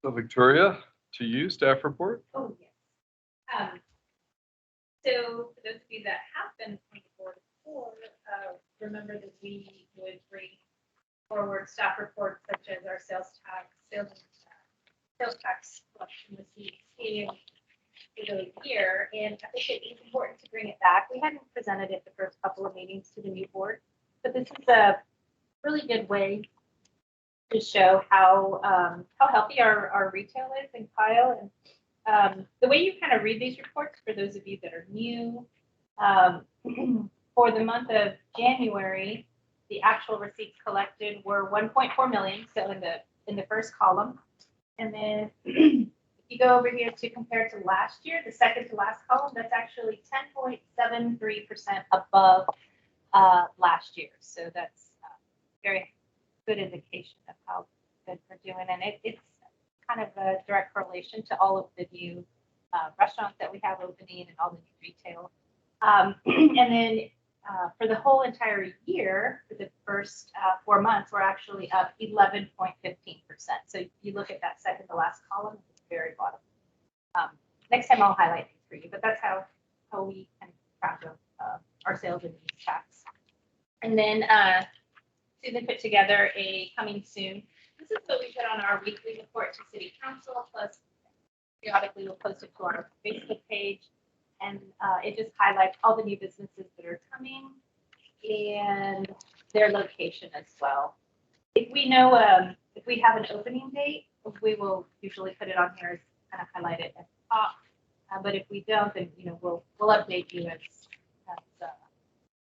So Victoria, to you, staff report. Oh, yes. So for those of you that have been on the board before, remember that we would bring forward staff reports such as our sales tax collection receipts and for the year. And I think it's important to bring it back. We hadn't presented it the first couple of meetings to the new board, but this is a really good way to show how healthy our retail is in Kyle. And the way you kind of read these reports, for those of you that are new, for the month of January, the actual receipts collected were 1.4 million, so in the first column. And then if you go over here to compare to last year, the second to last column, that's actually 10.73% above last year. So that's very good indication of how good we're doing. And it's kind of a direct correlation to all of the new restaurants that we have opening and all the new retail. And then for the whole entire year, for the first 4 months, we're actually up 11.15%. So you look at that second to last column at the very bottom. Next time I'll highlight these for you, but that's how we kind of track our sales and use tax. And then Susan put together a coming soon. This is what we put on our weekly report to City Council, plus periodically we'll post it to our Facebook page. And it just highlights all the new businesses that are coming and their location as well. If we know, if we have an opening date, we will usually put it on here, kind of highlight it at the top. But if we don't, then we'll update you as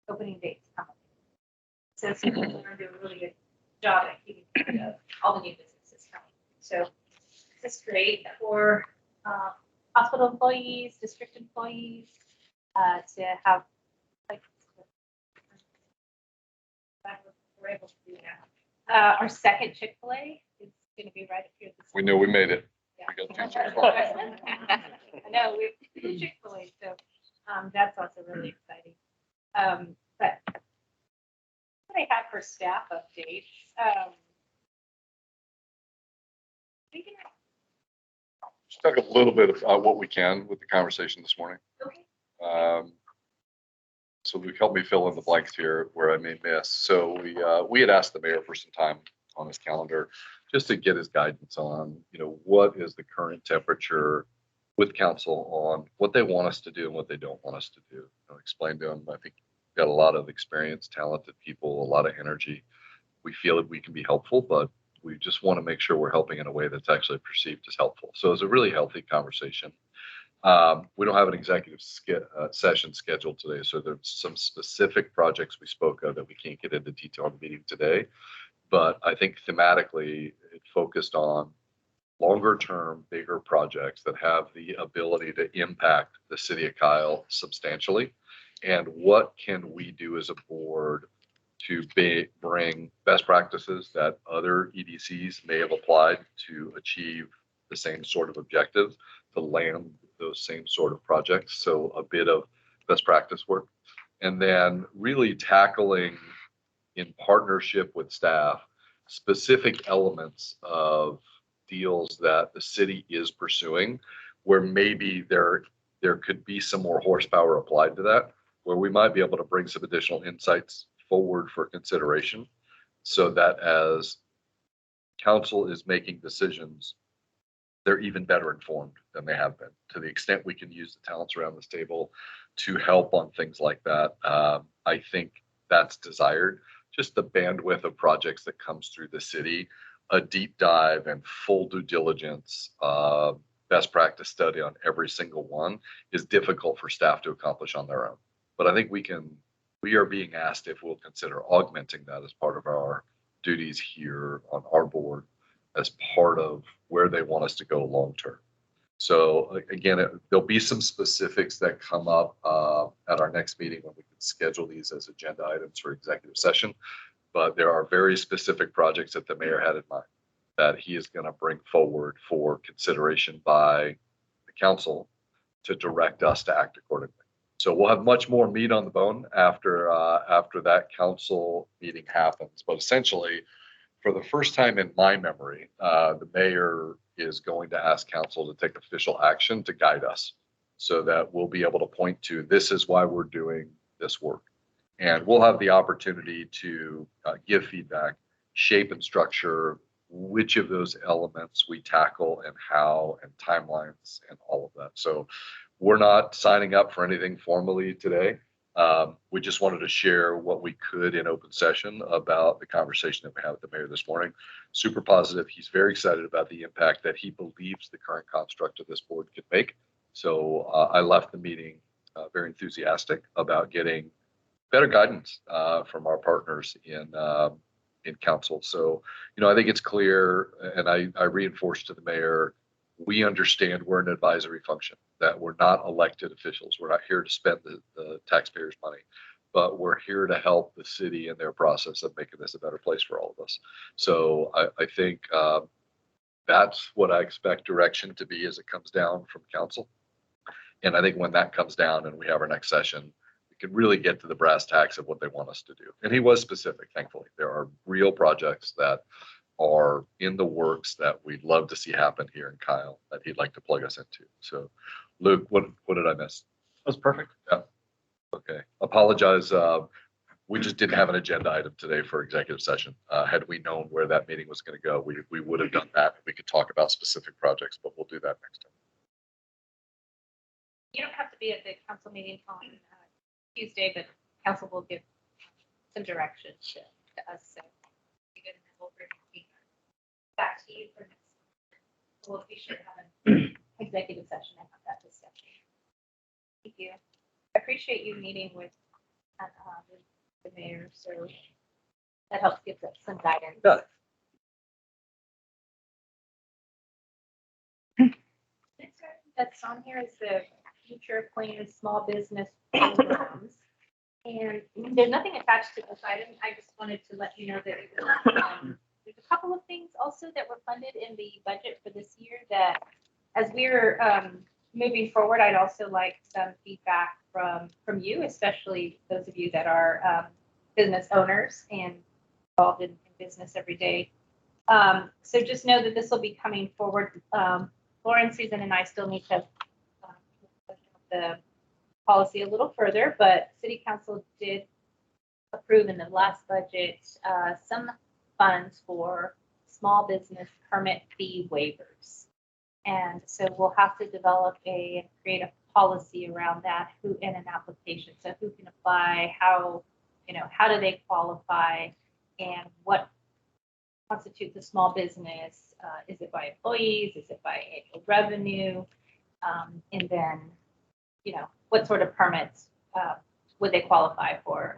opening dates come up. So we're going to do a really good job at keeping track of all the new businesses coming. So this is great for hospital employees, district employees, to have like we're able to do now. Our second Chick-fil-A is going to be right up here. We know we made it. Yeah. We got 2 Chick-fil-A. I know we do Chick-fil-A, so that's also really exciting. But what I have for staff updates. Just talk a little bit about what we can with the conversation this morning. Okay. So Luke, help me fill in the blanks here where I may miss. So we had asked the mayor for some time on his calendar just to get his guidance on, what is the current temperature with council on what they want us to do and what they don't want us to do. Explain to them. I think we've got a lot of experienced, talented people, a lot of energy. We feel that we can be helpful, but we just want to make sure we're helping in a way that's actually perceived as helpful. So it's a really healthy conversation. We don't have an executive session scheduled today, so there's some specific projects we spoke of that we can't get into detail in the meeting today. But I think thematically it focused on longer term, bigger projects that have the ability to impact the city of Kyle substantially. And what can we do as a board to bring best practices that other EDCs may have applied to achieve the same sort of objectives, to land those same sort of projects. So a bit of best practice work. And then really tackling in partnership with staff specific elements of deals that the city is pursuing where maybe there could be some more horsepower applied to that, where we might be able to bring some additional insights forward for consideration so that as council is making decisions, they're even better informed than they have been. To the extent we can use the talents around this table to help on things like that, I think that's desired. Just the bandwidth of projects that comes through the city, a deep dive and full due diligence, best practice study on every single one is difficult for staff to accomplish on their own. But I think we are being asked if we'll consider augmenting that as part of our duties here on our board as part of where they want us to go long term. So again, there'll be some specifics that come up at our next meeting when we can schedule these as agenda items for executive session. But there are very specific projects that the mayor had in mind that he is going to bring forward for consideration by the council to direct us to act accordingly. So we'll have much more meat on the bone after that council meeting happens. But essentially, for the first time in my memory, the mayor is going to ask council to take official action to guide us so that we'll be able to point to, this is why we're doing this work. And we'll have the opportunity to give feedback, shape and structure which of those elements we tackle and how, and timelines and all of that. So we're not signing up for anything formally today. We just wanted to share what we could in open session about the conversation that we had with the mayor this morning. Super positive. He's very excited about the impact that he believes the current construct of this board could make. So I left the meeting very enthusiastic about getting better guidance from our partners in council. So, I think it's clear, and I reinforced to the mayor, we understand we're an advisory function, that we're not elected officials. We're not here to spend the taxpayers' money, but we're here to help the city in their process of making this a better place for all of us. So I think that's what I expect direction to be as it comes down from council. And I think when that comes down and we have our next session, can really get to the brass tacks of what they want us to do. And he was specific, thankfully. There are real projects that are in the works that we'd love to see happen here in Kyle that he'd like to plug us into. So Luke, what did I miss? That was perfect. Yeah. Okay. Apologize. We just didn't have an agenda item today for executive session. Had we known where that meeting was going to go, we would have done that. We could talk about specific projects, but we'll do that next time. You don't have to be at the council meeting on Tuesday, but council will give some direction to us. So we'll bring back to you for next. We'll be sure to have an executive session and have that discussion. Thank you. I appreciate you meeting with the mayor, so that helps give us some guidance. Yeah. Next item that's on here is the future plan small business programs. And there's nothing attached to this item. I just wanted to let you know that there's a couple of things also that were funded in the budget for this year that as we're moving forward, I'd also like some feedback from you, especially those of you that are business owners and involved in business every day. So just know that this will be coming forward. Lauren, Susan, and I still need to the policy a little further, but City Council did approve in the last budget some funds for small business permit fee waivers. And so we'll have to develop create a policy around that, who in an application. So who can apply, how do they qualify, and what constitutes a small business? Is it by employees? Is it by annual revenue? And then what sort of permits would they qualify for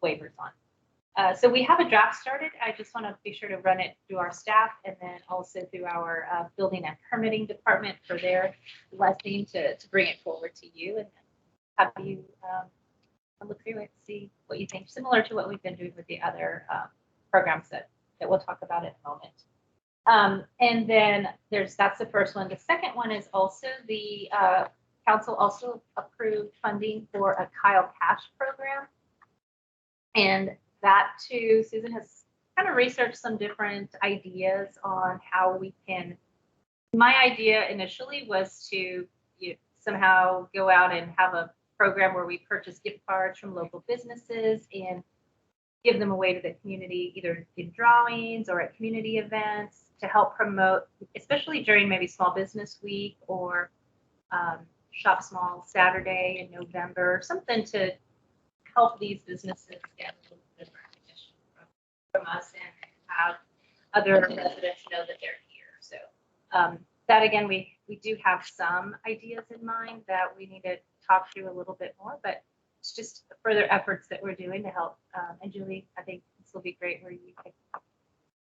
waivers on? So we have a draft started. I just want to be sure to run it through our staff and then also through our building and permitting department for their blessing to bring it forward to you and have you look through it, see what you think, similar to what we've been doing with the other programs that we'll talk about in a moment. And then that's the first one. The second one is also the council also approved funding for a Kyle Cash program. And that too, Susan has kind of researched some different ideas on how we can. My idea initially was to somehow go out and have a program where we purchase gift cards from local businesses and give them away to the community, either in drawings or at community events to help promote, especially during maybe Small Business Week or Shop Small Saturday in November, something to help these businesses get a little bit of recognition from us and have other residents know that they're here. So that again, we do have some ideas in mind that we need to talk through a little bit more, but it's just further efforts that we're doing to help. And Julie, I think this will be great where you can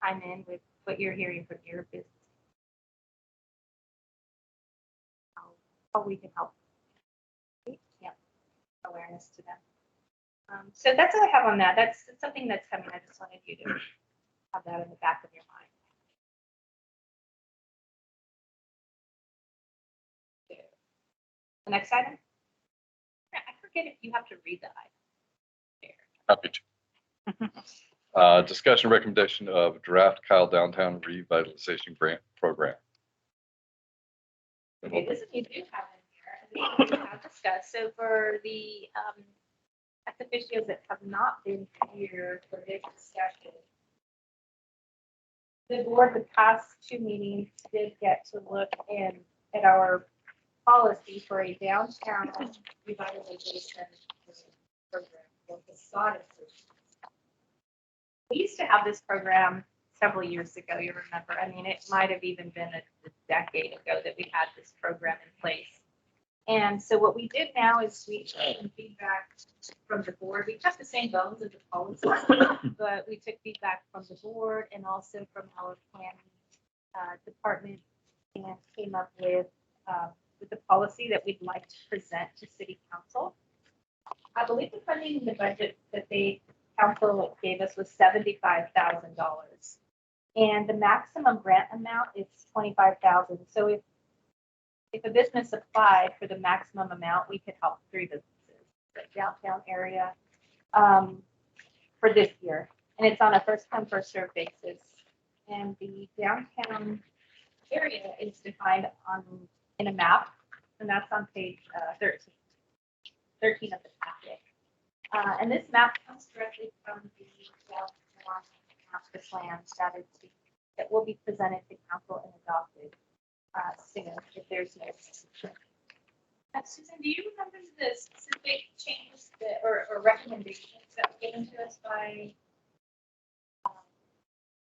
chime in with what you're hearing from your business. How we can help awareness to them. So that's all I have on that. That's something that's coming. I just wanted you to have that in the back of your mind. The next item. I forget if you have to read the item. Happy to. Discussion recommendation of draft Kyle Downtown Revitalization Grant Program. Okay, this is you do have in here, and we have discussed, so for the, ex officios that have not been here for this discussion. The board, the past two meetings, did get to look at our policy for a downtown revitalization program for facade improvements. We used to have this program several years ago, you remember. I mean, it might have even been a decade ago that we had this program in place. And so what we did now is we took some feedback from the board. We kept the same bones of the policy, but we took feedback from the board and also from our planning department and came up with the policy that we'd like to present to city council. I believe the funding in the budget that council gave us was $75,000. And the maximum grant amount is $25,000. So if a business applied for the maximum amount, we could help 3 businesses, the downtown area, for this year. And it's on a first come, first served basis. And the downtown area is defined in a map, and that's on page 13 of the packet. And this map comes directly from the downtown master plan that will be presented to council and adopted soon if there's no. Susan, do you remember the specific changes or recommendations that were given to us by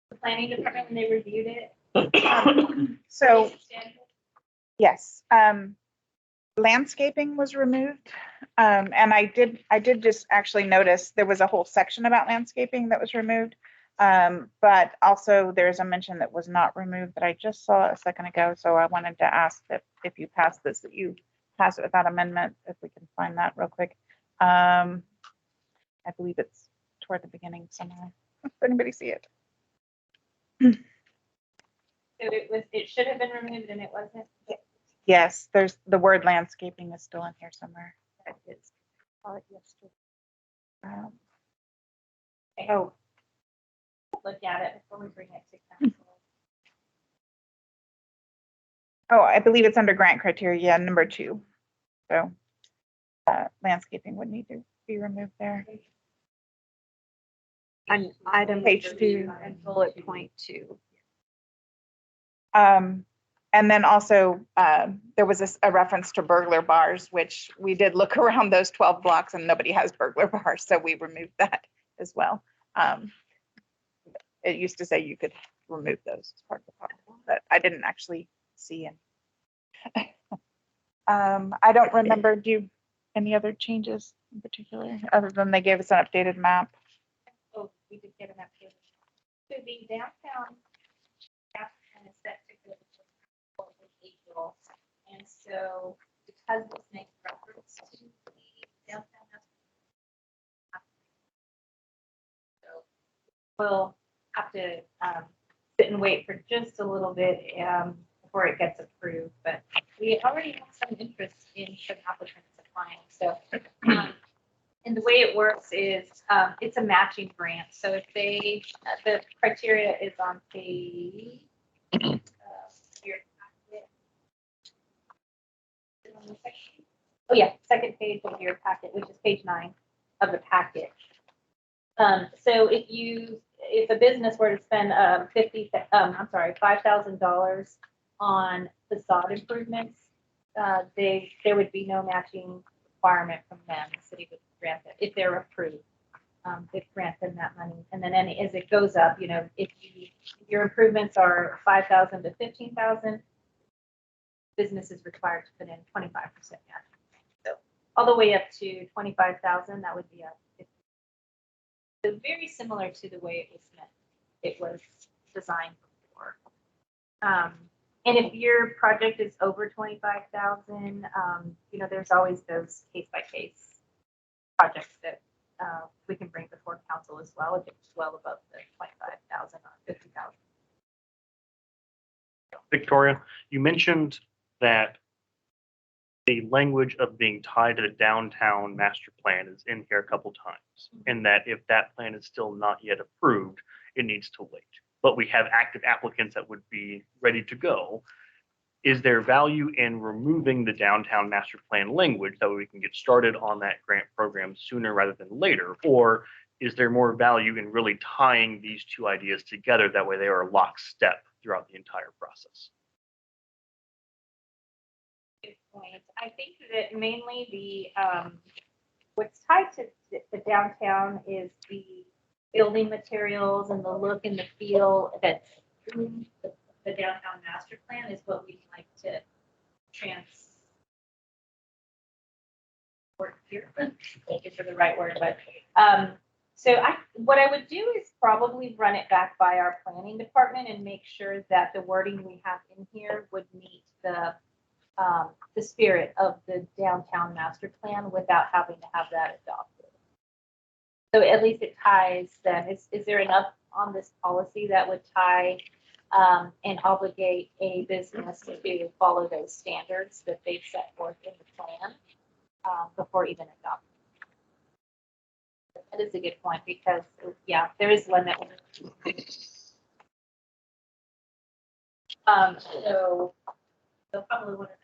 the planning department when they reviewed it? So, yes, landscaping was removed. And I did just actually notice there was a whole section about landscaping that was removed. But also there's a mention that was not removed that I just saw a second ago. So I wanted to ask that if you pass this, that you pass it without amendment, if we can find that real quick. I believe it's toward the beginning somewhere. Does anybody see it? So it should have been removed and it wasn't. Yes, there's the word landscaping is still in here somewhere. It is. Oh, Look at it before we bring it to council. I believe it's under grant criteria, number 2. So landscaping would need to be removed there. On item Page 2 2. and bullet point 2. And then also there was a reference to burglar bars, which we did look around those 12 blocks and nobody has burglar bars. So we removed that as well. It used to say you could remove those as part of the policy, but I didn't actually see it. I don't remember, any other changes in particular, other than they gave us an updated map? Oh, we did get an update. So the downtown is set to go to April. And so because this makes reference to the downtown, so we'll have to sit and wait for just a little bit before it gets approved. But we already have some interest in some applicants applying. So and the way it works is it's a matching grant. So if the criteria is on page your packet. Oh yeah, second page of your packet, which is page 9 of the packet. So if a business were to spend $5,000 on facade improvements, there would be no matching requirement from them. The city would grant it if they're approved. They'd grant them that money, and then as it goes up, if your improvements are 5,000 to 15,000, business is required to put in 25% match. So all the way up to 25,000, that would be a. So very similar to the way it was designed before. And if your project is over 25,000, there's always those case by case projects that we can bring before council as well if it's well above the 25,000 or 50,000. Victoria, you mentioned that the language of being tied to the downtown master plan is in here a couple times, and that if that plan is still not yet approved, it needs to wait. But we have active applicants that would be ready to go. is there value in removing the downtown master plan language that way we can get started on that grant program sooner rather than later? Or is there more value in really tying these two ideas together? That way they are lockstep throughout the entire process. Good point. I think that mainly what's tied to the downtown is the building materials and the look and the feel that's in the downtown master plan is what we'd like to transport here. Thank you for the right word, but so what I would do is probably run it back by our planning department and make sure that the wording we have in here would meet the spirit of the downtown master plan without having to have that adopted. So at least it ties them. Is there enough on this policy that would tie and obligate a business to follow those standards that they've set forth in the plan before even adopting? That is a good point because, yeah, there is one that will. So probably one of them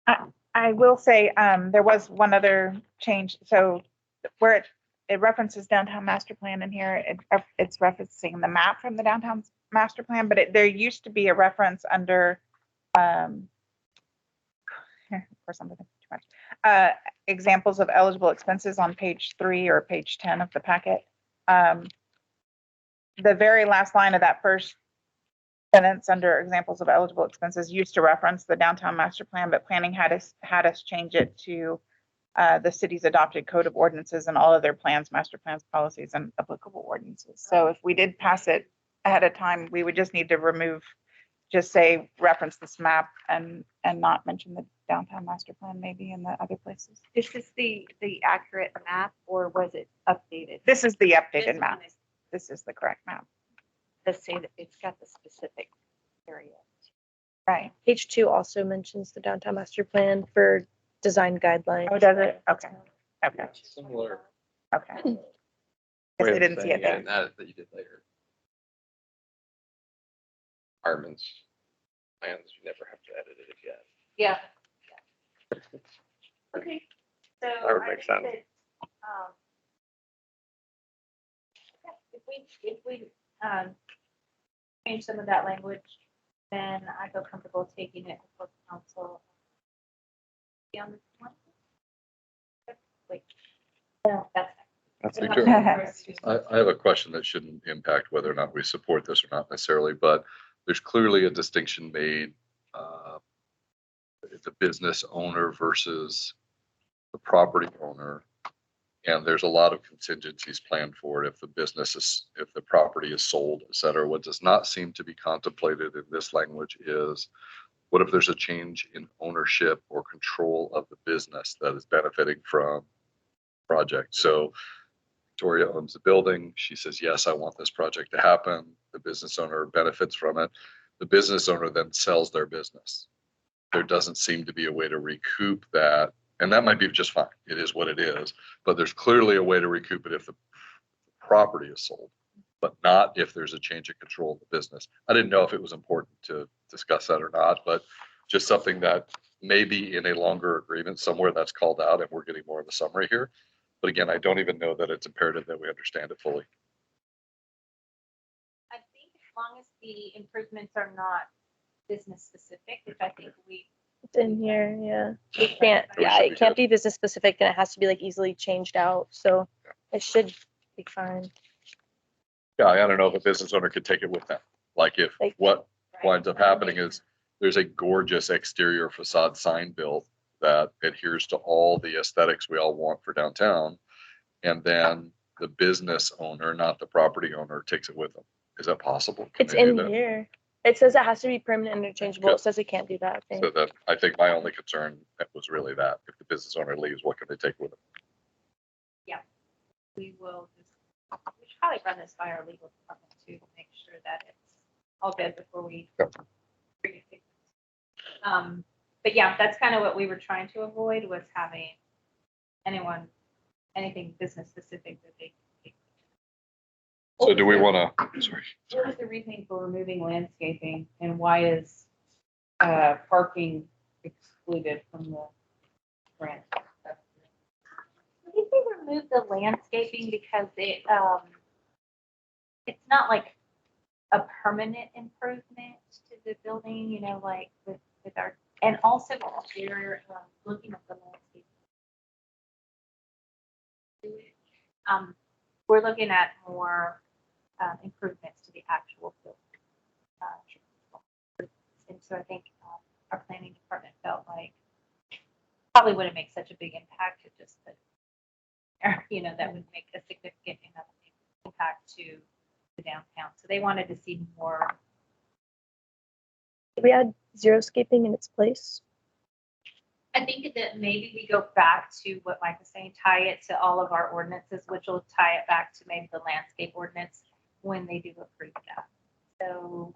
does. I will say, there was one other change. So where it references downtown master plan in here, it's referencing the map from the downtown master plan, but there used to be a reference under, of course, I'm looking too much, examples of eligible expenses on page 3 or page 10 of the packet. The very last line of that first sentence under examples of eligible expenses used to reference the downtown master plan, but planning had us change it to the city's adopted code of ordinances and all of their plans, master plans, policies, and applicable ordinances. So if we did pass it ahead of time, we would just need to just say reference this map and not mention the downtown master plan maybe in the other places. Is this the accurate map or was it updated? This is the updated This map. one is- This is the correct map. Let's say that it's got the specific area. Right. Page 2 also mentions the downtown master plan for design guidelines. Oh, does it? Okay. Okay. Similar. Okay. Guess I didn't see it there. That you did later. Apartments, plans, you never have to edit it again. Yeah. Okay, so. That would I make think sense. that, yeah, if we change some of that language, then I feel comfortable taking it before council. Be on the 20th? Wait. No, that's. That's We'll good. have to first. I have a question that shouldn't impact whether or not we support this or not necessarily, but there's clearly a distinction made. The business owner versus the property owner. And there's a lot of contingencies planned for it if if the property is sold, et cetera. What does not seem to be contemplated in this language is what if there's a change in ownership or control of the business that is benefiting from the project? So Victoria owns the building. She says, yes, I want this project to happen. The business owner benefits from it. The business owner then sells their business. There doesn't seem to be a way to recoup that. And that might be just fine. It is what it is. But there's clearly a way to recoup it if the property is sold, but not if there's a change of control of the business. I didn't know if it was important to discuss that or not, but just something that maybe in a longer agreement somewhere that's called out and we're getting more of a summary here. But again, I don't even know that it's imperative that we understand it fully. I think as long as the improvements are not business specific, which I think It's in here, yeah. we It can't be business specific and it has to be like easily changed out. So it should be fine. Yeah, I don't know if a business owner could take it with them. Like if Like- what winds up happening is there's a gorgeous exterior facade sign built that adheres to all the aesthetics we all want for downtown. And then the business owner, not the property owner, takes it with them. Is that possible? Can It's they do in that? here. It says it has to be permanent and interchangeable. It says it can't do that thing. So that, I think my only concern was really that if the business owner leaves, what can they take with them? we will just, we should probably run this by our legal department too, to make sure that it's all good before we. Yep. bring it. But yeah, that's kind of what we were trying to avoid was having anything business specific that they. So do we want to, sorry. What is the reasoning for removing landscaping and why is parking excluded from the grant? I think they removed the landscaping because it's not like a permanent improvement to the building, you know, like with our, and also we're looking at the landscape. We're looking at more improvements to the actual building. And so I think our planning department felt like probably wouldn't make such a big impact to just put, or, you know, that would make a significant enough impact to the downtown. So they wanted to see more. Did we add xeriscaping in its place? I think that maybe we go back to what Mike was saying, tie it to all of our ordinances, which will tie it back to maybe the landscape ordinance when they do approve that. So,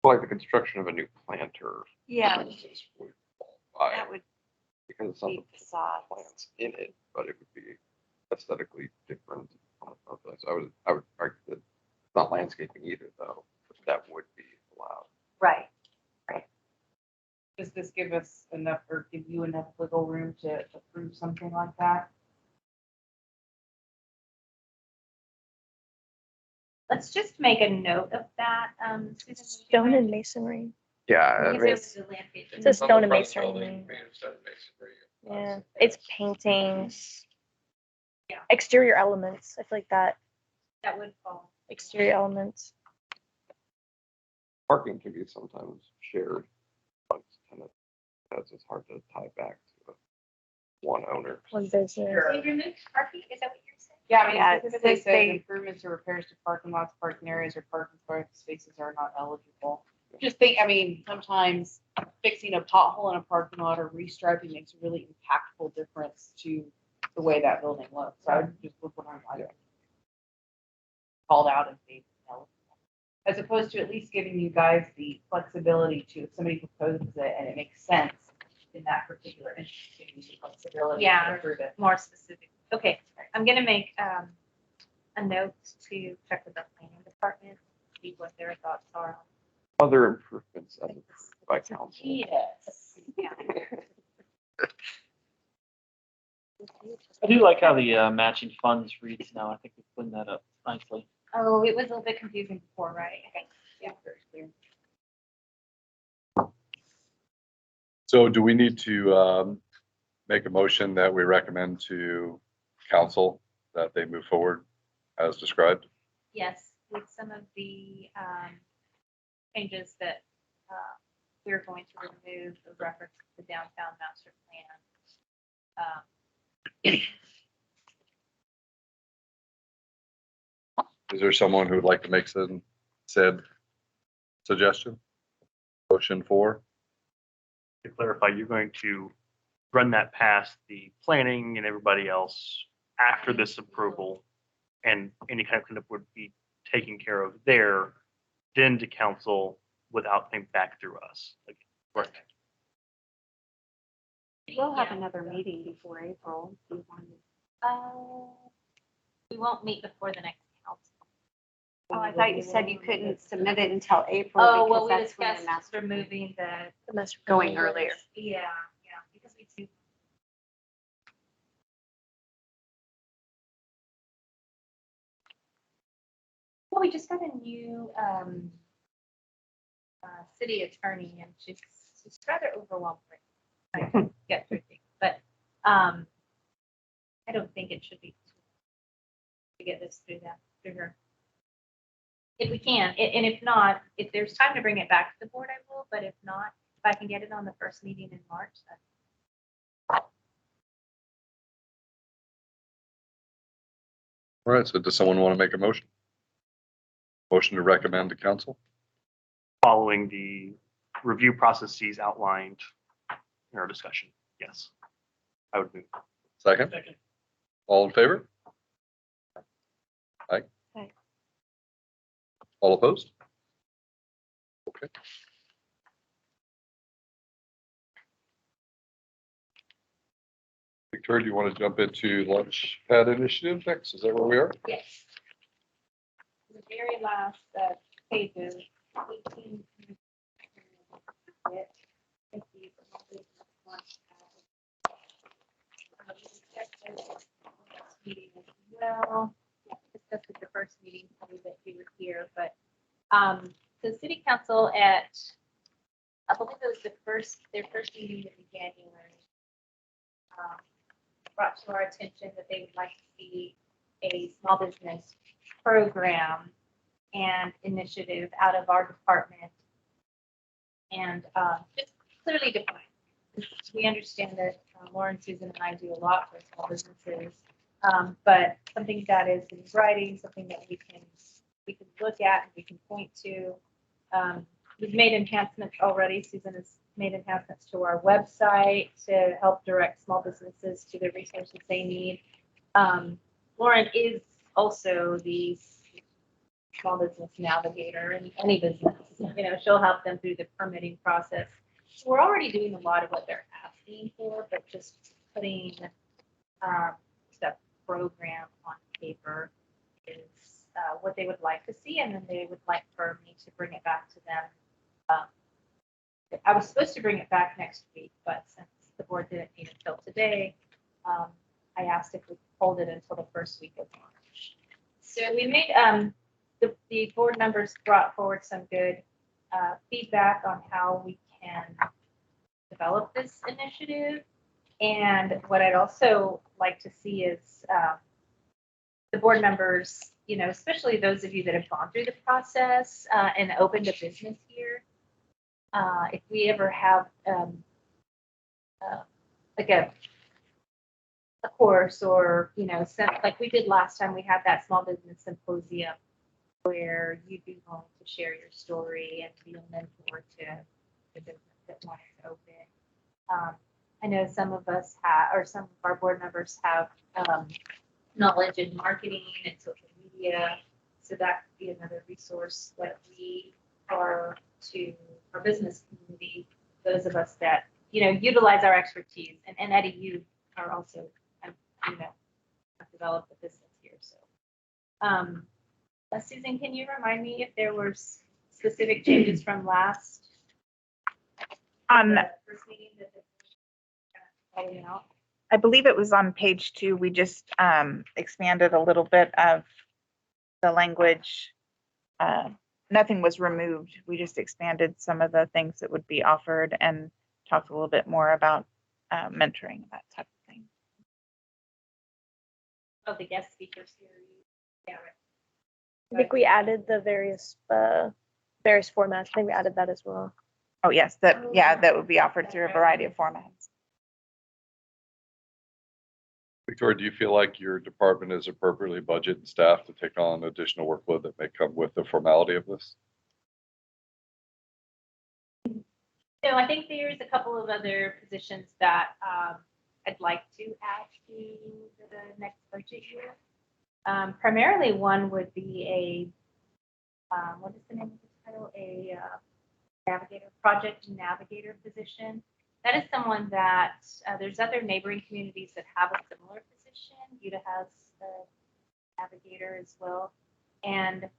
Like the construction of a new planter. Yeah, would qualify, that would because it's not be the facades. plants in it, but it would be aesthetically different. So I would argue that it's not landscaping either, though, but that would be allowed. right. Does this give us enough or give you enough wiggle room to approve something like that? Let's just make a note of that. Susan, would you Stone mind? and masonry. Yeah. Because it was the landscape. It says stone and masonry. Yeah, it's paintings. Yeah. Exterior elements. I feel like that. That would fall. Exterior elements. Parking can be sometimes shared, but it's kind of, that's it's hard to tie back to one owner. One business. We removed parking, is that what you're saying? Yeah, I mean, Yeah, it specifically it says says they- improvements or repairs to parking lots, parking areas, or parking spaces are not eligible. Just think, I mean, sometimes fixing a pothole in a parking lot or restriping makes a really impactful difference to the way that building looks. So I would just look what I'm like. Called out as being eligible. As opposed to at least giving you guys the flexibility to, if somebody proposes it and it makes sense in that particular instance, giving you the flexibility Yeah. to approve it. More specific. Okay, I'm gonna make a note to check with the planning department, see what their thoughts are. Other improvements as approved by council. Yes. Yeah. I do like how the matching funds reads now. I think we're putting that up nicely. Oh, it was a little bit confusing before, right? Okay. Yeah, very clear. So do we need to make a motion that we recommend to council that they move forward as described? Yes, with some of the changes that we're going to remove the reference to the downtown master plan. Is there someone who would like to make said suggestion? Motion for? To clarify, you're going to run that past the planning and everybody else after this approval, and any kind of cleanup would be taken care of there, then to council without coming back through us. Like, right. We'll have Yeah. another meeting before April. if you want. We won't meet before the next council. Oh, I thought you said you couldn't submit it until April. Oh, well, because we that's when the discussed master- removing the. The master Going plan. earlier. Yeah, because we do. Well, we just got a new city attorney and she's rather overwhelmed right now, trying to get through things, but I don't think it should be to get this through her. If we can, and if not, if there's time to bring it back to the board, I will, but if not, if I can get it on the first meeting in March, then. All right, so does someone want to make a motion? Motion to recommend to council? Following the review processes outlined in our discussion, yes. I would move. Second? All in favor? Aye. Aye. All opposed? Okay. Victoria, do you want to jump into launch pad initiative next? Is that where we are? Yes. The very last pages. 18. Thank you for all these responses. Meeting as well. Yeah, discussed at the first meeting, probably that you were here, but the city council at, I believe it was their first meeting in January, brought to our attention that they would like to see a small business program and initiative out of our department and just clearly defined. We understand that Lauren, Susan, and I do a lot for small businesses, but something that is in writing, something that we can look at, and we can point to. We've made enhancements already. Susan has made enhancements to our website to help direct small businesses to the resources they need. Lauren is also the small business navigator in any business. She'll help them through the permitting process. So we're already doing a lot of what they're asking for, but just putting the program on paper is what they would like to see, and then they would like for me to bring it back to them. I was supposed to bring it back next week, but since the board didn't meet until today, I asked if we could hold it until the first week of March. So we made the board members brought forward some good feedback on how we can develop this initiative. And what I'd also like to see is the board members, especially those of you that have gone through the process and opened a business here, if we ever have like a course or, like we did last time, we had that small business symposium where you'd be willing to share your story and to be a mentor to the business that wanted to open. I know some of us have, or some of our board members have knowledge in marketing and social media. So that could be another resource that we are to our business community, those of us that, utilize our expertise. And Eddie, you are also, have developed a business here. So, Susan, can you remind me if there were specific changes from last first meeting that calling out? I believe it was on page 2. We just expanded a little bit of the language. Nothing was removed. We just expanded some of the things that would be offered and talked a little bit more about mentoring, that type of thing. Oh, the guest speaker series. Yeah. I think we added the various formats. I think we added that as well. Oh, yes, that would be offered through a variety of formats. Victoria, do you feel like your department is appropriately budgeted and staffed to take on additional workload that may come with the formality of this? So I think there's a couple of other positions that I'd like to add to the next budget year. Primarily one would be what is the name of the title? A project navigator position. That is someone that there's other neighboring communities that have a similar position. Utah has a navigator as well. And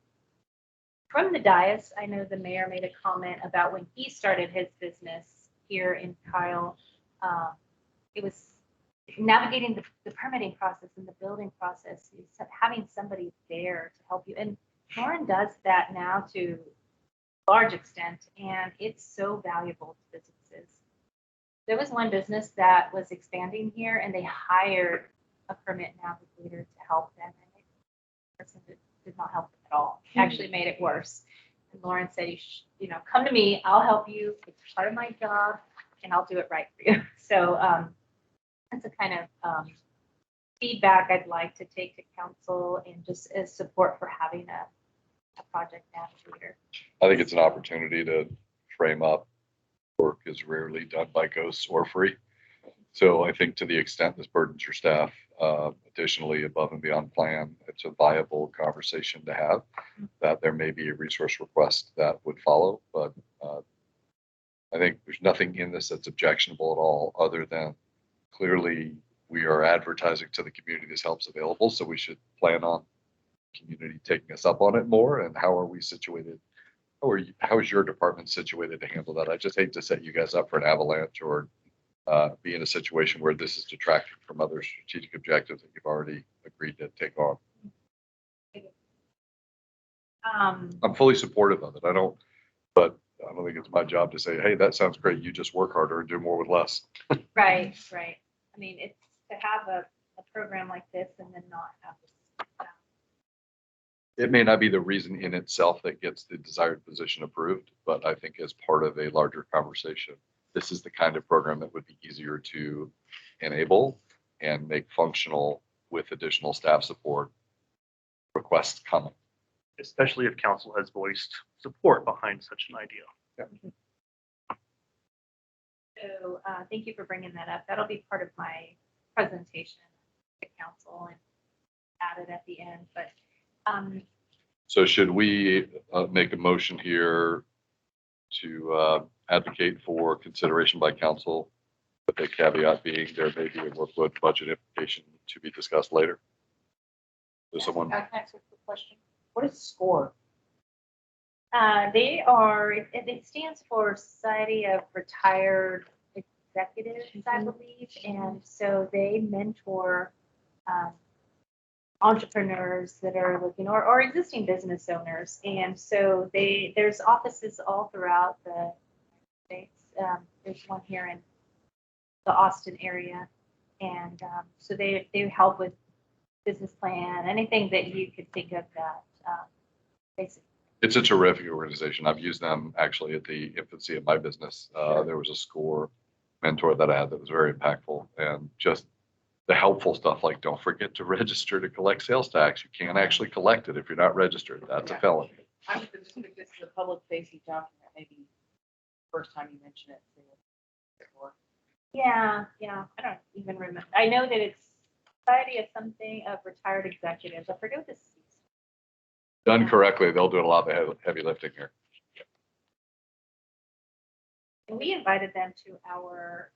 from the dais, I know the mayor made a comment about when he started his business here in Kyle. It was navigating the permitting process and the building process, having somebody there to help you. And Lauren does that now to a large extent, and it's so valuable to businesses. There was one business that was expanding here, and they hired a permit navigator to help them, and the person did not help them at all. Actually made it worse. And Lauren said, come to me, I'll help you. It's part of my job, and I'll do it right for you. So that's the kind of feedback I'd like to take to council, and just as support for having a project navigator. I think it's an opportunity to frame up work is rarely done by ghosts or free. So I think to the extent this burdens your staff, additionally above and beyond plan, it's a viable conversation to have, that there may be a resource request that would follow. But I think there's nothing in this that's objectionable at all, other than clearly we are advertising to the community this help's available, so we should plan on community taking us up on it more. And how are we situated? How is your department situated to handle that? I just hate to set you guys up for an avalanche or be in a situation where this is detracting from other strategic objectives that you've already agreed to take on. I'm fully supportive of it. But I don't think it's my job to say, hey, that sounds great. You just work harder and do more with less. Right, right. I mean, it's to have a program like this and then not have this. It may not be the reason in itself that gets the desired position approved, but I think as part of a larger conversation, this is the kind of program that would be easier to enable and make functional with additional staff support requests coming. Especially if council has voiced support behind such an idea. So thank you for bringing that up. That'll be part of my presentation to council and add it at the end, but So should we make a motion here to advocate for consideration by council, with the caveat being there may be a workload budget implication to be discussed later? Does someone, Can I ask a quick question? What is SCORE? it stands for Society of Retired Executives, I believe. And so they mentor entrepreneurs that are looking or existing business owners. And so there's offices all throughout the States. There's one here in the Austin area. And so they help with business plan, anything that you could think of that basically. it's a terrific organization. I've used them actually at the infancy of my business. There was a SCORE mentor that I had that was very impactful, and just the helpful stuff like don't forget to register to collect sales tax. You can't actually collect it if you're not registered. That's a felony. I'm just thinking this is a public facing document, maybe first time you mention it. Yeah, I don't even remember. I know that it's Society of something of Retired Executives. I forget what this is. Done correctly, they'll do a lot of heavy lifting here. And we invited them to our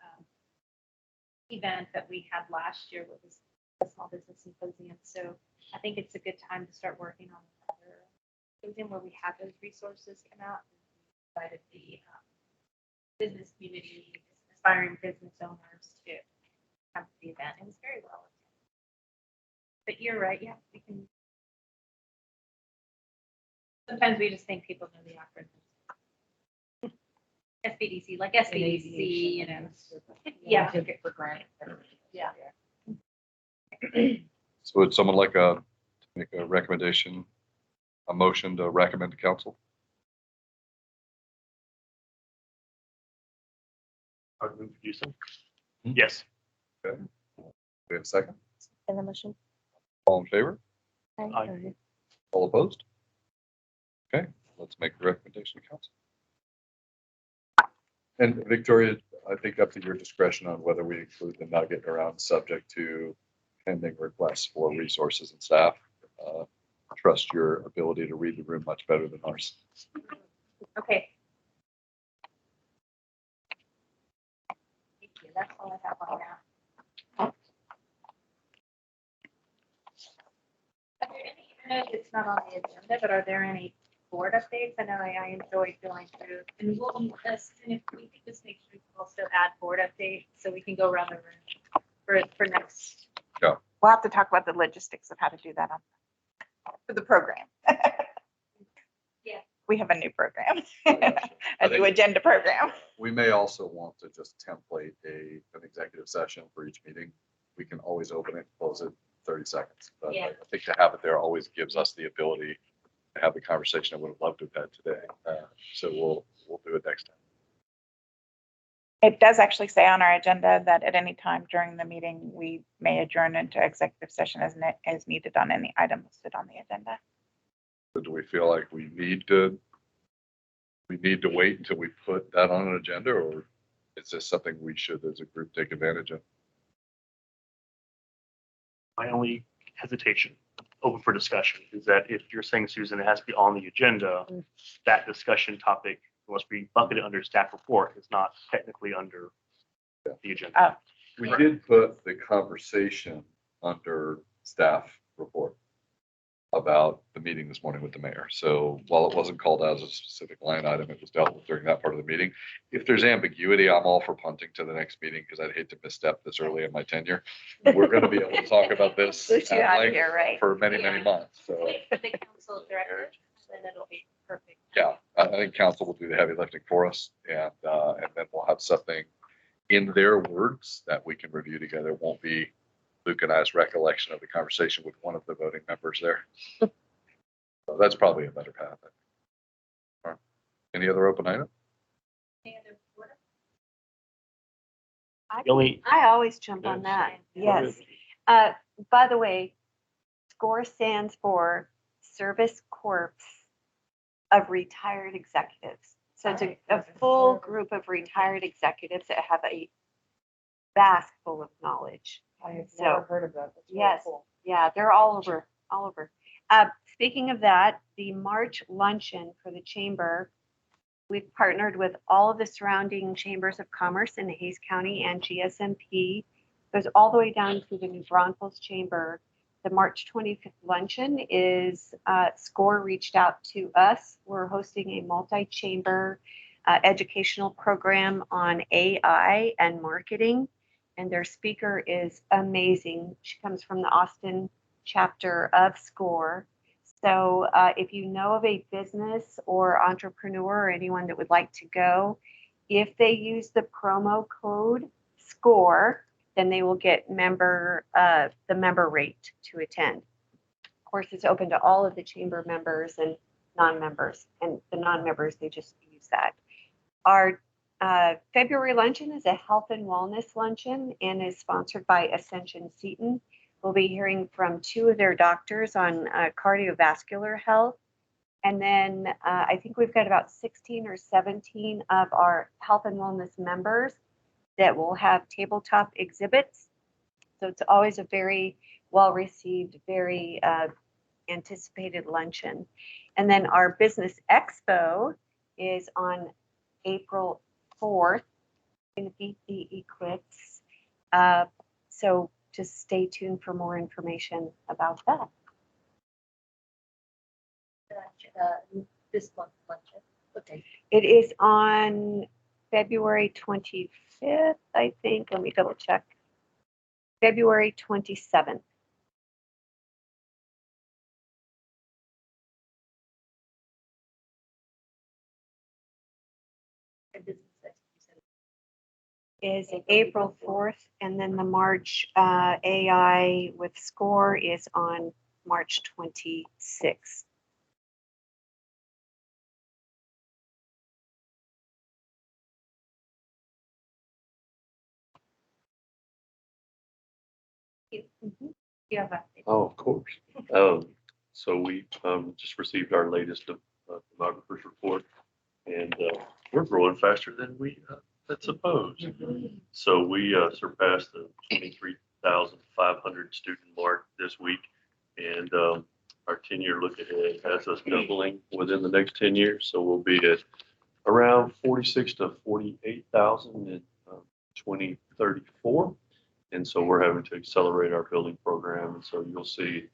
event that we had last year, with the Small Business Symposium. So I think it's a good time to start working on another symposium where we have those resources come out. We invited the business community, aspiring business owners to come to the event. It was very well attended. But you're right, yeah, we can. Sometimes we just think people know the acronyms. SBDC, like SBDC, Yeah. Take it for granted. Yeah. So would someone like to make a recommendation, a motion to recommend to council? I would move to do so. Yes. We have a second? In the motion. All in favor? Aye. All opposed? Okay, let's make the recommendation to council. And Victoria, I think up to your discretion on whether we include the nugget around subject to pending requests for resources and staff. Trust your ability to read the room much better than ours. Okay. Thank you. That's all I have on that. Are there any, I know it's not on the agenda, but are there any board updates? I know I enjoyed going through, and we'll need this, and if we could just make sure we also add board updates so we can go around the room for next. We'll have to talk about the logistics of how to do that for the program. Yeah. We have a new program, I a new think- agenda program. We may also want to just template an executive session for each meeting. We can always open it, close it 30 seconds. But Yeah. I think to have it there always gives us the ability to have the conversation I would have loved to have had today. So we'll do it next time. It does actually say on our agenda that at any time during the meeting, we may adjourn into executive session as needed on any item listed on the agenda. So do we feel like we need to wait until we put that on an agenda, or is this something we should as a group take advantage of? My only hesitation, open for discussion, is that if you're saying, Susan, it has to be on the agenda, that discussion topic must be bucketed under staff report. It's not technically under the agenda. we did put the conversation under staff report about the meeting this morning with the mayor. So while it wasn't called out as a specific line item, it was dealt with during that part of the meeting. If there's ambiguity, I'm all for punting to the next meeting because I'd hate to misstep this early in my tenure. We're going to be able to talk about this Boot you at out of length here, right? for many, many months. So Wait for the council director, then it'll be perfect. yeah, I think council will do the heavy lifting for us and then we'll have something in their words that we can review together. It won't be Luke and I's recollection of the conversation with one of the voting members there. So that's probably a better path. All right. Any other open item? Any other order? The only, I always jump on that. Yes. By the way, SCORE stands for Service Corps of Retired Executives. So it's a full group of retired executives that have a vast full of knowledge. I have So, never heard of that. That's really yes. cool. Yeah, they're all over, all over. Speaking of that, the March luncheon for the chamber, we've partnered with all of the surrounding chambers of commerce in Hays County and GSMP. Goes all the way down to the New Braunfels Chamber. The March 25th luncheon is SCORE reached out to us. We're hosting a multi-chamber educational program on AI and marketing. And their speaker is amazing. She comes from the Austin chapter of SCORE. So if you know of a business or entrepreneur or anyone that would like to go, if they use the promo code SCORE, then they will get the member rate to attend. Of course, it's open to all of the chamber members and non-members, and the non-members, they just use that. Our February luncheon is a health and wellness luncheon and is sponsored by Ascension Seton. We'll be hearing from two of their doctors on cardiovascular health. And then I think we've got about 16 or 17 of our health and wellness members that will have tabletop exhibits. So it's always a very well-received, very anticipated luncheon. And then our business expo is on April 4th, going to beat the eclipse. So just stay tuned for more information about that. This month luncheon. Okay. It is on February 25th, I think. Let me double check. February 27th. Is April 4th, and then the March AI with SCORE is on March 26th. You have a. Oh, of course. So we just received our latest demographer's report, and we're growing faster than we had supposed. So we surpassed the 23,500 student mark this week, and our 10-year look ahead has us doubling within the next 10 years. So we'll be at around 46 to 48,000 in 2034. And so we're having to accelerate our building program. And so you'll see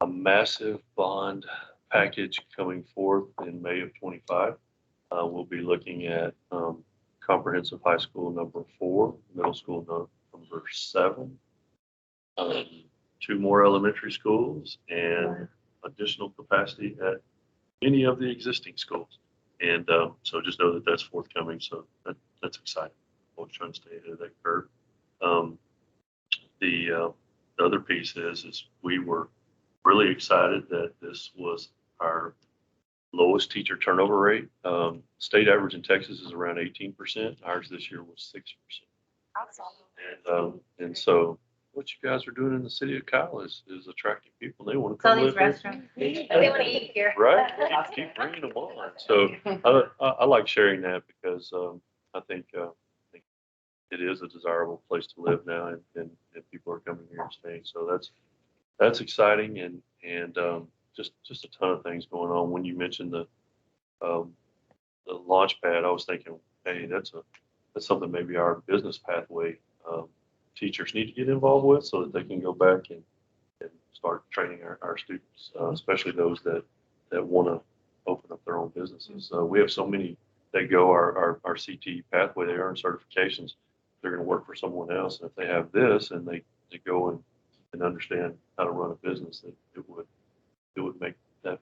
a massive bond package coming forth in May of 25. We'll be looking at comprehensive high school number 4, middle school number 7, 2 more elementary schools, and additional capacity at many of the existing schools. And so just know that that's forthcoming. So that's exciting. We're trying to stay ahead of that curve. The other piece is we were really excited that this was our lowest teacher turnover rate. State average in Texas is around 18%. Ours this year was 6%. And so what you guys are doing in the city of Kyle is attracting people. They want to All come these live here. restaurants. They want to eat here. Right? Keep bringing them on. So I like sharing that because I think it is a desirable place to live now, and people are coming here and staying. So that's exciting, and just a ton of things going on. When you mentioned the launch pad, I was thinking, hey, that's something maybe our business pathway teachers need to get involved with so that they can go back and start training our students, especially those that want to open up their own businesses. We have so many that go our CT pathway, they earn certifications. They're going to work for someone else. And if they have this and they go and understand how to run a business, it would make that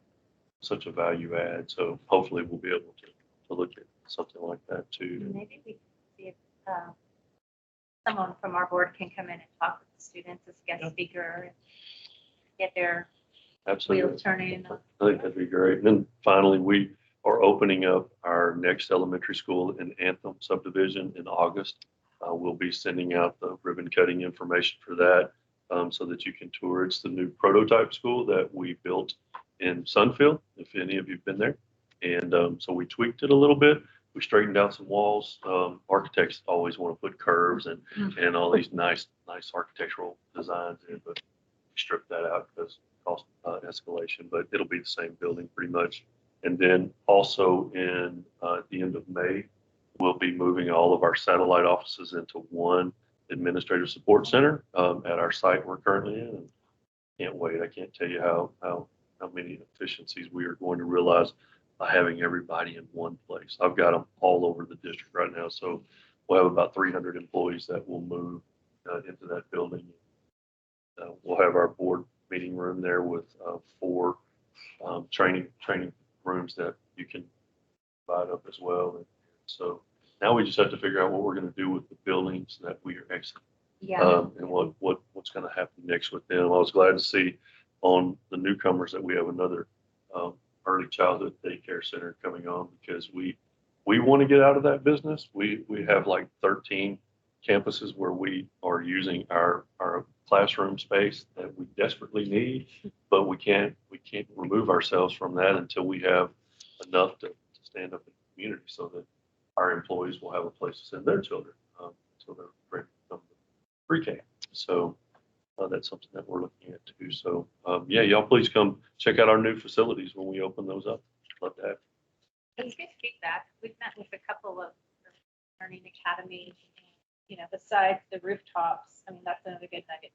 such a value add. So hopefully we'll be able to look at something like that too. Maybe we can see if someone from our board can come in and talk with the students as guest speaker and get their Absolutely. wheels turning. I think that'd be great. And then finally, we are opening up our next elementary school in Anthem subdivision in August. We'll be sending out the ribbon cutting information for that so that you can tour. It's the new prototype school that we built in Sunfield, if any of you've been there. And so we tweaked it a little bit. We straightened out some walls. Architects always want to put curves and all these nice architectural designs in, but we stripped that out because cost escalation, but it'll be the same building pretty much. And then also in the end of May, we'll be moving all of our satellite offices into one administrative support center at our site we're currently in. And can't wait. I can't tell you how many efficiencies we are going to realize by having everybody in one place. I've got them all over the district right now. So we'll have about 300 employees that will move into that building. We'll have our board meeting room there with 4 training rooms that you can divide up as well. And so now we just have to figure out what we're going to do with the buildings that we are exiting. And what's going to happen next with them. I was glad to see on the newcomers that we have another early childhood daycare center coming on because we want to get out of that business. We have like 13 campuses where we are using our classroom space that we desperately need, but we can't remove ourselves from that until we have enough to stand up in the community so that our employees will have a place to send their children until they're ready to come to pre-K. So that's something that we're looking at too. So yeah, y'all please come check out our new facilities when we open those up. Love to have you. It was good feedback. We've met with a couple of learning academies. You know, besides the rooftops, I mean, that's another good nugget.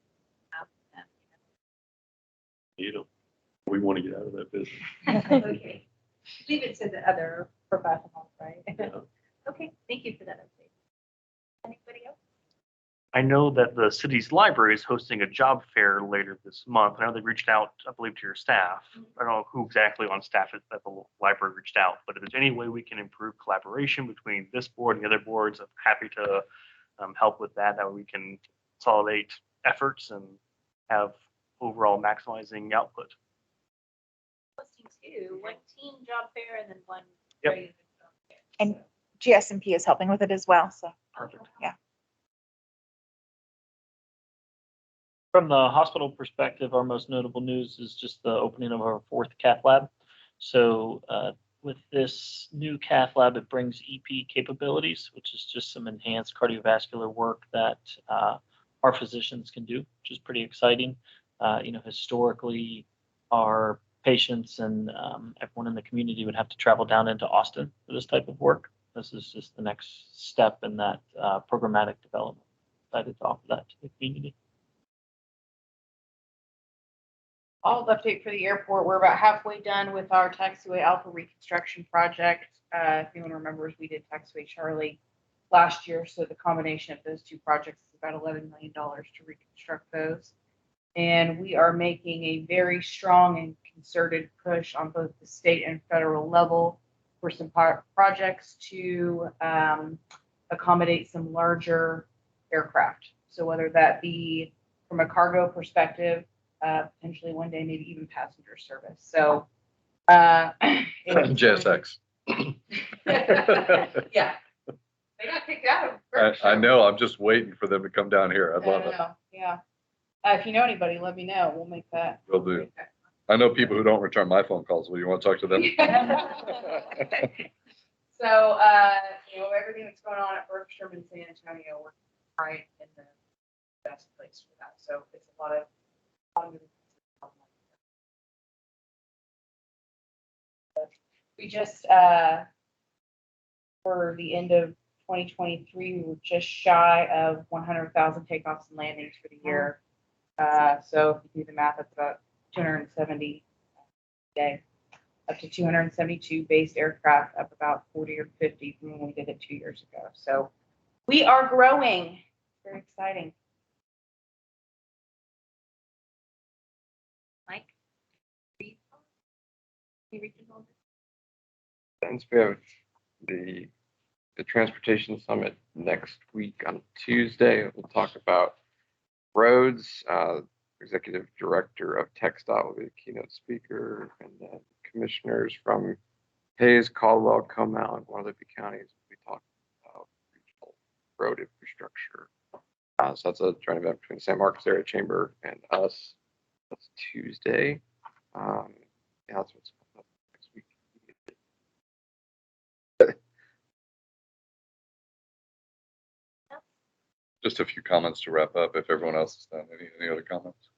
You know, we want to get out of that business. Okay. Leave it to the other professionals, right? Yeah. Okay, thank you for that update. Anybody else? I know that the city's library is hosting a job fair later this month. I know they reached out, I believe, to your staff. I don't know who exactly on staff at the library reached out, but if there's any way we can improve collaboration between this board and the other boards, I'm happy to help with that. That way we can consolidate efforts and have overall maximizing output. Hosting 2, one teen job fair and then one Yep. regular job fair. And GSMP is helping with it as well, so. Perfect. Yeah. From the hospital perspective, our most notable news is just the opening of our 4th cath lab. So with this new cath lab, it brings EP capabilities, which is just some enhanced cardiovascular work that our physicians can do, which is pretty exciting. Historically, our patients and everyone in the community would have to travel down into Austin for this type of work. This is just the next step in that programmatic development. Excited to offer that to the community. I'll update for the airport. We're about halfway done with our taxiway alpha reconstruction project. If anyone remembers, we did taxiway Charlie last year. So the combination of those 2 projects is about $11 million to reconstruct those. And we are making a very strong and concerted push on both the state and federal level for some projects to accommodate some larger aircraft. So whether that be from a cargo perspective, potentially one day, maybe even passenger service. So, JSX. Yeah. They got kicked out of. I know, I'm just waiting for them to come down here. I'd love it. Yeah. If you know anybody, let me know. We'll make that. Will do. I know people who don't return my phone calls. Will you want to talk to them? So, everything that's going on at Bergstrom and San Antonio, we're right in the best place for that. So it's a lot of we just for the end of 2023, we were just shy of 100,000 takeoffs and landings for the year. So if you do the math, that's about 270 a day, up to 272 based aircraft, up about 40 or 50 from when we did it 2 years ago. So we are growing. Very exciting. Mike? Can you read the whole- Since we have the transportation summit next week on Tuesday, we'll talk about roads. Executive Director of TxDOT will be the keynote speaker, and then commissioners from Hayes, Caldwell, Comal, and Guadalupe counties will be talking about regional road infrastructure. So that's a joint event between the San Marcos Area Chamber and us. That's Tuesday. Yeah, that's what's coming up next week. Just a few comments to wrap up if everyone else has done. Any other comments?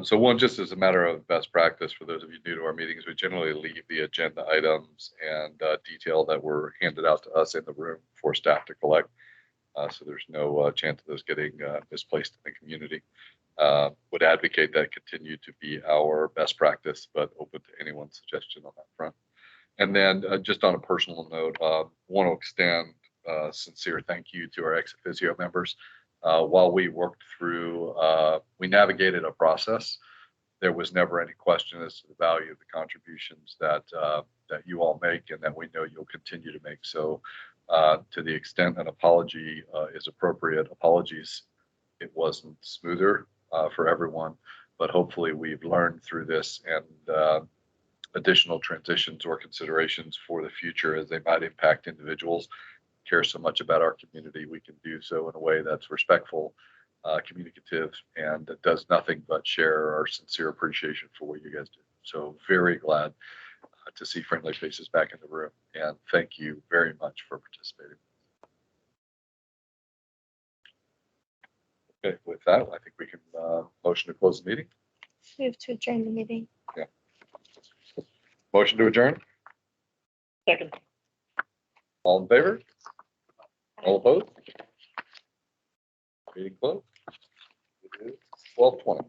So one, just as a matter of best practice for those of you new to our meetings, we generally leave the agenda items and detail that were handed out to us in the room for staff to collect. So there's no chance of those getting misplaced in the community. Would advocate that continue to be our best practice, but open to anyone's suggestion on that front. And then just on a personal note, want to extend sincere thank you to our ex officio members. While we worked through, we navigated a process, there was never any question as to the value of the contributions that you all make and that we know you'll continue to make. So to the extent an apology is appropriate, apologies, it wasn't smoother for everyone, but hopefully we've learned through this and additional transitions or considerations for the future as they might impact individuals care so much about our community, we can do so in a way that's respectful, communicative, and that does nothing but share our sincere appreciation for what you guys do. So very glad to see friendly faces back in the room, and thank you very much for participating. Okay, with that, I think we can motion to close the meeting. We have to adjourn the meeting. Motion to adjourn. Second. All in favor? All opposed? Meeting closed. It is 12:20.